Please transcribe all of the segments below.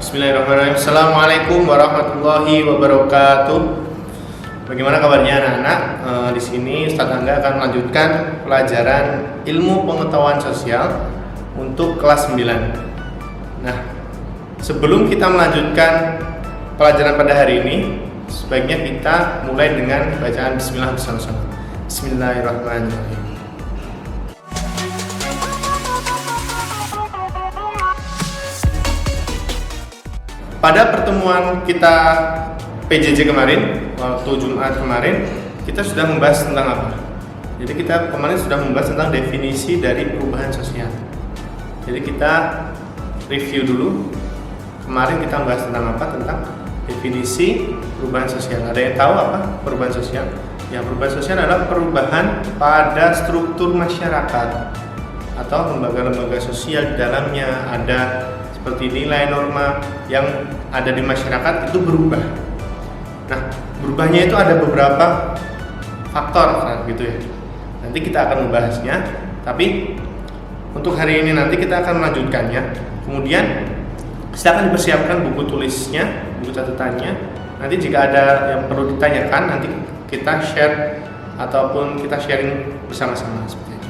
Bismillahirrahmanirrahim. Assalamualaikum warahmatullahi wabarakatuh. Bagaimana kabarnya anak-anak? Di sini Ustadz Angga akan melanjutkan pelajaran ilmu pengetahuan sosial untuk kelas 9. Nah, sebelum kita melanjutkan pelajaran pada hari ini, sebaiknya kita mulai dengan bacaan Bismillah bersama-sama. Bismillahirrahmanirrahim. Pada pertemuan kita PJJ kemarin, waktu Jumat kemarin, kita sudah membahas tentang apa? Jadi kita kemarin sudah membahas tentang definisi dari perubahan sosial. Jadi kita review dulu. Kemarin kita membahas tentang apa? Tentang definisi perubahan sosial. Ada yang tahu apa perubahan sosial? Ya, perubahan sosial adalah perubahan pada struktur masyarakat atau lembaga-lembaga sosial di dalamnya, ada seperti nilai norma yang ada di masyarakat itu berubah. Nah, berubahnya itu ada beberapa faktor gitu ya. Nanti kita akan membahasnya, tapi untuk hari ini nanti kita akan melanjutkannya. Kemudian kita akan dipersiapkan buku tulisnya, buku catatannya. Nanti jika ada yang perlu ditanyakan, nanti kita share ataupun kita sharing bersama-sama seperti itu.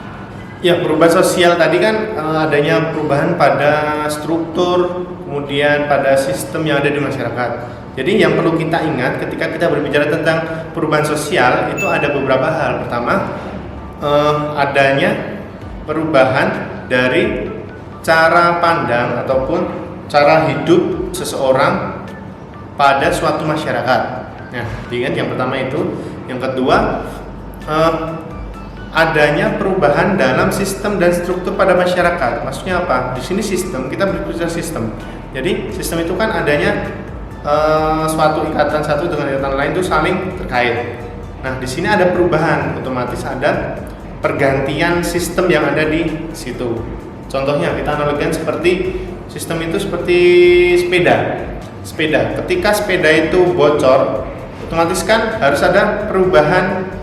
Ya, perubahan sosial tadi kan adanya perubahan pada struktur, kemudian pada sistem yang ada di masyarakat. Jadi yang perlu kita ingat ketika kita berbicara tentang perubahan sosial itu ada beberapa hal. Pertama, adanya perubahan dari cara pandang ataupun cara hidup seseorang pada suatu masyarakat. Nah, ingat yang pertama itu. Yang kedua, adanya perubahan dalam sistem dan struktur pada masyarakat. Maksudnya apa? Di sini sistem, kita berbicara sistem. Jadi sistem itu kan adanya suatu ikatan satu dengan ikatan lain itu saling terkait. Nah, di sini ada perubahan, otomatis ada pergantian sistem yang ada di situ. Contohnya kita analogikan seperti sistem itu seperti sepeda. Ketika sepeda itu bocor, otomatis kan harus ada perubahan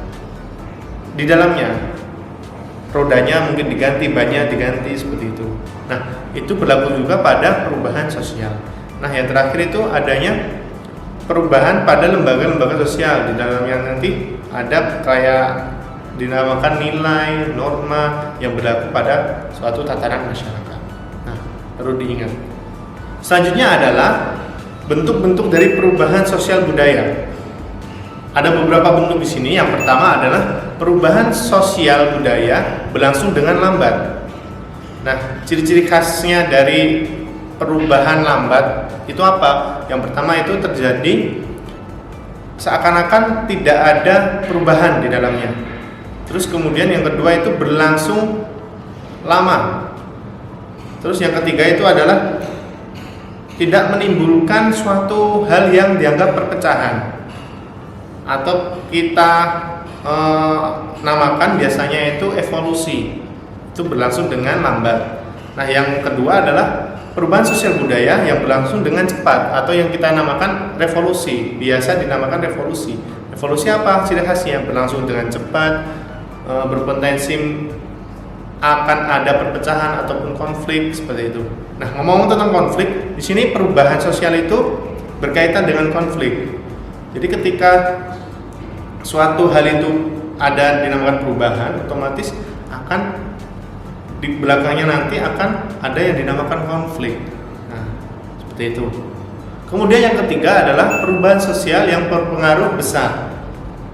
di dalamnya. Rodanya mungkin diganti, bannya diganti seperti itu. Nah, itu berlaku juga pada perubahan sosial. Nah, yang terakhir itu adanya perubahan pada lembaga-lembaga sosial. Di dalamnya nanti ada kayak dinamakan nilai, norma yang berlaku pada suatu tataran masyarakat. Nah, perlu diingat. Selanjutnya adalah bentuk-bentuk dari perubahan sosial budaya. Ada beberapa bentuk di sini. Yang pertama adalah perubahan sosial budaya berlangsung dengan lambat. Nah, ciri-ciri khasnya dari perubahan lambat itu apa? Yang pertama itu terjadi seakan-akan tidak ada perubahan di dalamnya. Terus kemudian yang kedua itu berlangsung lama. Terus yang ketiga itu adalah tidak menimbulkan suatu hal yang dianggap perpecahan, atau kita namakan biasanya itu evolusi. Itu berlangsung dengan lambat. Nah, yang kedua adalah perubahan sosial budaya yang berlangsung dengan cepat atau yang kita namakan revolusi. Biasa dinamakan revolusi. Revolusi apa? Ciri khasnya berlangsung dengan cepat, berpotensi akan ada perpecahan ataupun konflik seperti itu. Nah, ngomong tentang konflik, di sini perubahan sosial itu berkaitan dengan konflik. Jadi ketika suatu hal itu ada dinamakan perubahan, otomatis akan di belakangnya nanti akan ada yang dinamakan konflik. Nah, seperti itu. Kemudian yang ketiga adalah perubahan sosial yang berpengaruh besar.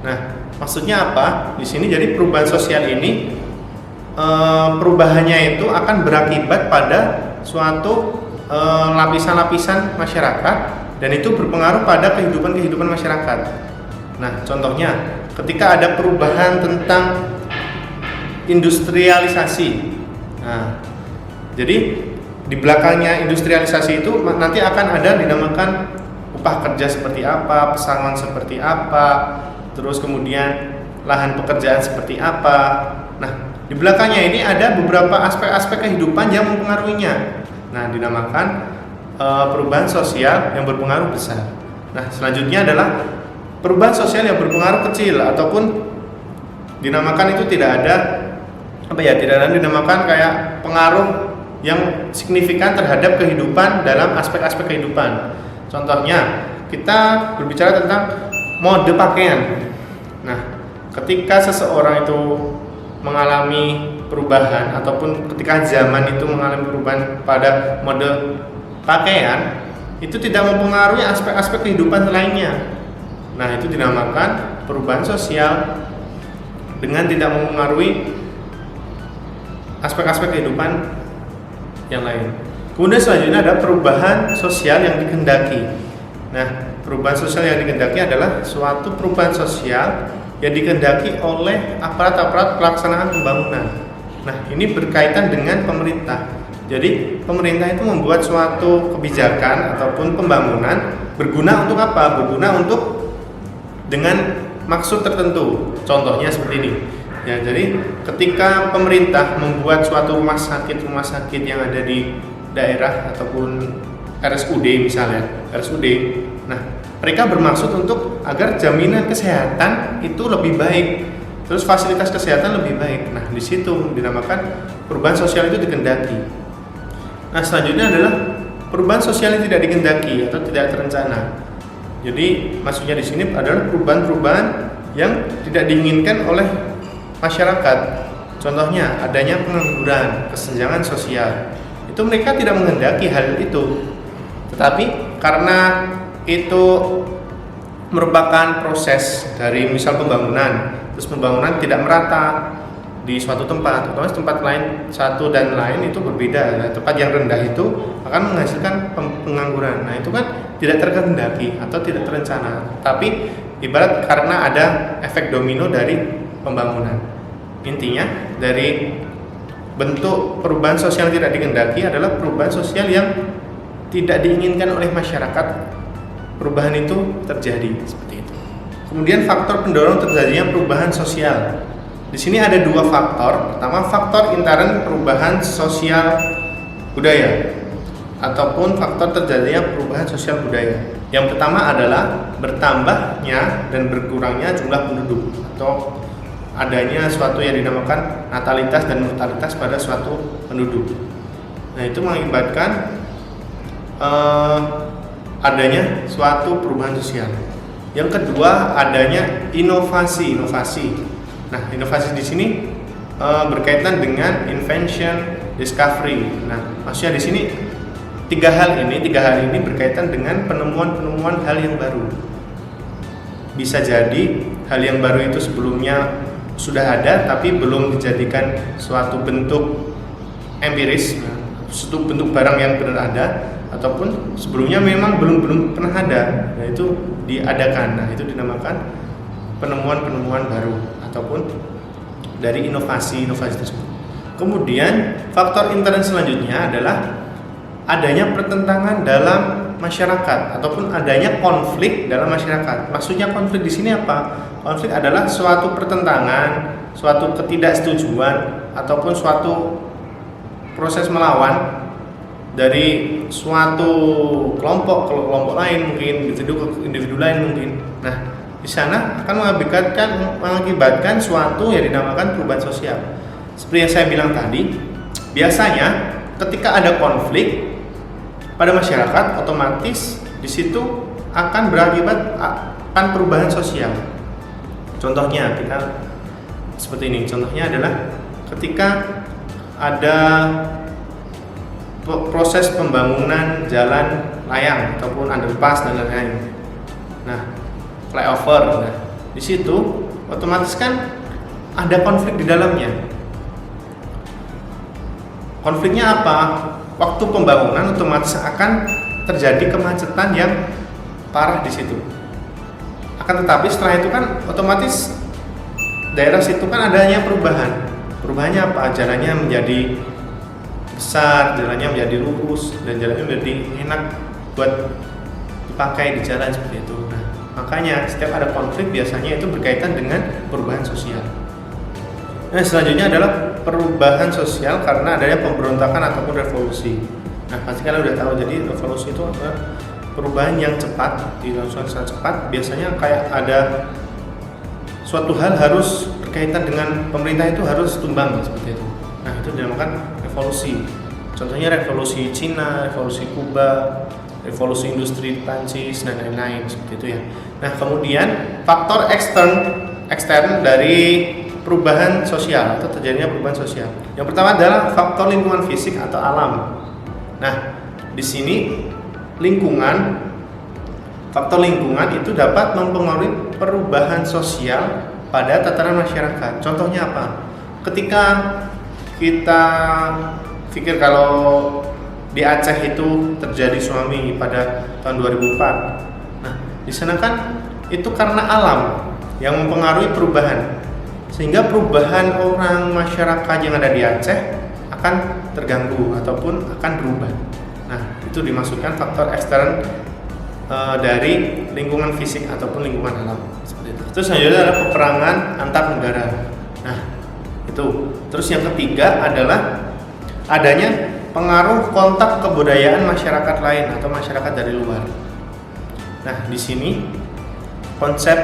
Nah, maksudnya apa? Di sini jadi perubahan sosial ini perubahannya itu akan berakibat pada suatu lapisan-lapisan masyarakat dan itu berpengaruh pada kehidupan masyarakat. Nah, contohnya ketika ada perubahan tentang industrialisasi. Nah, jadi di belakangnya industrialisasi itu nanti akan ada dinamakan upah kerja seperti apa, pesangon seperti apa, terus kemudian lahan pekerjaan seperti apa. Nah, di belakangnya ini ada beberapa aspek-aspek kehidupan yang mempengaruhinya. Nah, dinamakan perubahan sosial yang berpengaruh besar. Nah, selanjutnya adalah perubahan sosial yang berpengaruh kecil ataupun dinamakan itu tidak ada dinamakan kayak pengaruh yang signifikan terhadap kehidupan dalam aspek-aspek kehidupan. Contohnya, kita berbicara tentang mode pakaian. Nah, ketika seseorang itu mengalami perubahan ataupun ketika zaman itu mengalami perubahan pada mode pakaian, itu tidak mempengaruhi aspek-aspek kehidupan lainnya. Nah, itu dinamakan perubahan sosial dengan tidak mempengaruhi aspek-aspek kehidupan yang lain. Kemudian selanjutnya ada perubahan sosial yang dikehendaki. Nah, perubahan sosial yang dikehendaki adalah suatu perubahan sosial yang dikehendaki oleh aparat-aparat pelaksanaan pembangunan. Nah, ini berkaitan dengan pemerintah. Jadi, pemerintah itu membuat suatu kebijakan ataupun pembangunan berguna untuk apa? Berguna untuk dengan maksud tertentu. Contohnya seperti ini. Ya, jadi ketika pemerintah membuat suatu rumah sakit yang ada di daerah ataupun RSUD misalnya, RSUD. Nah, mereka bermaksud untuk agar jaminan kesehatan itu lebih baik, terus fasilitas kesehatan lebih baik. Nah, di situ dinamakan perubahan sosial itu dikehendaki. Nah, selanjutnya adalah perubahan sosial yang tidak dikehendaki atau tidak terencana. Jadi, maksudnya di sini adalah perubahan-perubahan yang tidak diinginkan oleh masyarakat. Contohnya, adanya pengangguran, kesenjangan sosial. Itu mereka tidak menghendaki hal itu. Tetapi karena itu merupakan proses dari misal pembangunan, terus pembangunan tidak merata di suatu tempat, otomatis tempat lain satu dan lain itu berbeda. Nah, tempat yang rendah itu akan menghasilkan pengangguran. Nah, itu kan tidak terkehendaki atau tidak terencana. Tapi ibarat karena ada efek domino dari pembangunan. Intinya dari bentuk perubahan sosial yang tidak dikehendaki adalah perubahan sosial yang tidak diinginkan oleh masyarakat. Perubahan itu terjadi seperti itu. Kemudian faktor pendorong terjadinya perubahan sosial. Di sini ada dua faktor. Pertama, faktor intern perubahan sosial budaya ataupun faktor terjadinya perubahan sosial budaya. Yang pertama adalah bertambahnya dan berkurangnya jumlah penduduk atau adanya suatu yang dinamakan natalitas dan mortalitas pada suatu penduduk. Nah, itu mengakibatkan adanya suatu perubahan sosial. Yang kedua, adanya inovasi. Nah, inovasi di sini berkaitan dengan invention, discovery. Nah, maksudnya di sini tiga hal ini berkaitan dengan penemuan hal yang baru. Bisa jadi hal yang baru itu sebelumnya sudah ada tapi belum dijadikan suatu bentuk empiris, suatu bentuk barang yang benar ada, ataupun sebelumnya memang belum pernah ada. Nah, itu diadakan. Nah, itu dinamakan penemuan baru ataupun dari inovasi tersebut. Kemudian faktor intern selanjutnya adalah adanya pertentangan dalam masyarakat ataupun adanya konflik dalam masyarakat. Maksudnya konflik di sini apa? Konflik adalah suatu pertentangan, suatu ketidaksetujuan ataupun suatu proses melawan dari suatu kelompok lain, mungkin individu lain mungkin. Nah, di sana akan mengakibatkan suatu yang dinamakan perubahan sosial. Seperti yang saya bilang tadi, biasanya ketika ada konflik pada masyarakat, otomatis di situ akan berakibat akan perubahan sosial. Contohnya kita seperti ini. Contohnya adalah ketika ada proses pembangunan jalan layang ataupun underpass dan lain-lain. Nah, flyover. Nah, di situ otomatis kan ada konflik di dalamnya. Konfliknya apa? Waktu pembangunan otomatis akan terjadi kemacetan yang parah di situ. Akan tetapi setelah itu kan otomatis daerah situ kan adanya perubahan. Perubahannya apa? Jalannya menjadi besar, jalannya menjadi lurus, dan jalannya menjadi enak buat dipakai di jalan seperti itu. Nah, makanya setiap ada konflik biasanya itu berkaitan dengan perubahan sosial. Nah, selanjutnya adalah perubahan sosial karena adanya pemberontakan ataupun revolusi. Nah, pasti kalian udah tahu, jadi revolusi itu adalah perubahan yang cepat, dilakukan secara cepat. Biasanya kayak ada suatu hal harus berkaitan dengan pemerintah itu harus tumbang seperti itu. Nah, itu dinamakan revolusi. Contohnya revolusi Cina, revolusi Kuba, revolusi industri Prancis dan lain-lain seperti itu ya. Nah, kemudian faktor ekstern dari perubahan sosial atau terjadinya perubahan sosial. Yang pertama adalah faktor lingkungan fisik atau alam. Nah, di sini faktor lingkungan itu dapat mempengaruhi perubahan sosial pada tataran masyarakat. Contohnya apa? Ketika kita pikir kalau di Aceh itu terjadi tsunami pada tahun 2004. Nah, di sana kan itu karena alam yang mempengaruhi perubahan. Sehingga perubahan orang masyarakat yang ada di Aceh akan terganggu ataupun akan berubah. Nah, itu dimaksudkan faktor ekstern dari lingkungan fisik ataupun lingkungan alam. Seperti itu. Terus selanjutnya adalah peperangan antar negara. Nah, itu. Terus yang ketiga adalah adanya pengaruh kontak kebudayaan masyarakat lain atau masyarakat dari luar. Nah, di sini konsep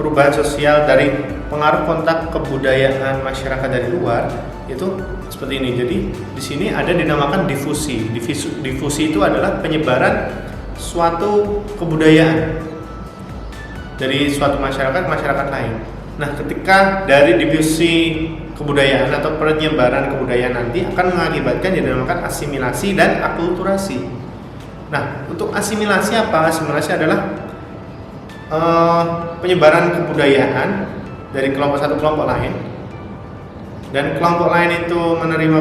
perubahan sosial dari pengaruh kontak kebudayaan masyarakat dari luar itu seperti ini. Jadi di sini ada dinamakan difusi. Difusi itu adalah penyebaran suatu kebudayaan dari suatu masyarakat lain. Nah, ketika dari difusi kebudayaan atau penyebaran kebudayaan nanti akan mengakibatkan yang dinamakan asimilasi dan akulturasi. Nah, untuk asimilasi apa? Asimilasi adalah penyebaran kebudayaan dari kelompok satu kelompok lain, dan kelompok lain itu menerima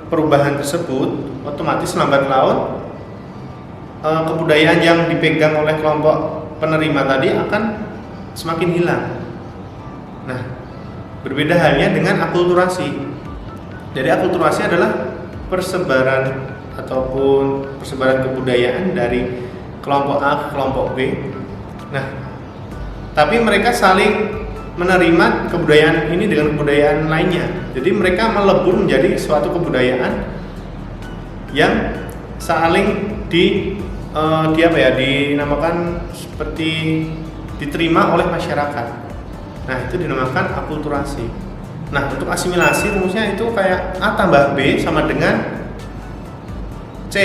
perubahan tersebut, otomatis lambat laun kebudayaan yang dipegang oleh kelompok penerima tadi akan semakin hilang. Nah, berbeda halnya dengan akulturasi. Jadi akulturasi adalah persebaran kebudayaan dari kelompok A ke kelompok B. Nah, tapi mereka saling menerima kebudayaan ini dengan kebudayaan lainnya. Jadi mereka melebur menjadi suatu kebudayaan yang saling dinamakan seperti diterima oleh masyarakat. Nah, itu dinamakan akulturasi. Nah, untuk asimilasi rumusnya itu kayak A tambah B sama dengan C.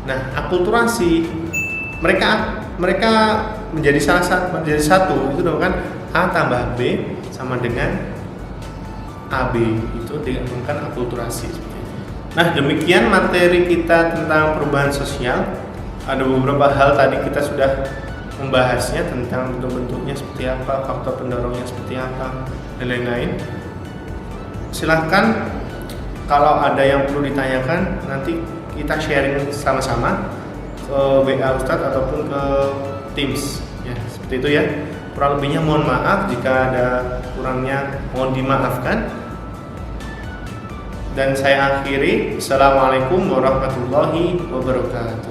Nah, akulturasi mereka menjadi satu itu dinamakan A tambah B sama dengan AB. Itu dinamakan akulturasi. Nah, demikian materi kita tentang perubahan sosial. Ada beberapa hal tadi kita sudah membahasnya tentang bentuk-bentuknya seperti apa, faktor pendorongnya seperti apa, dan lain-lain. Silahkan kalau ada yang perlu ditanyakan, nanti kita sharing sama-sama ke WA Ustadz ataupun ke Teams ya, seperti itu ya. Kurang lebihnya mohon maaf, jika ada kurangnya mohon dimaafkan. Dan saya akhiri, Assalamualaikum warahmatullahi wabarakatuh.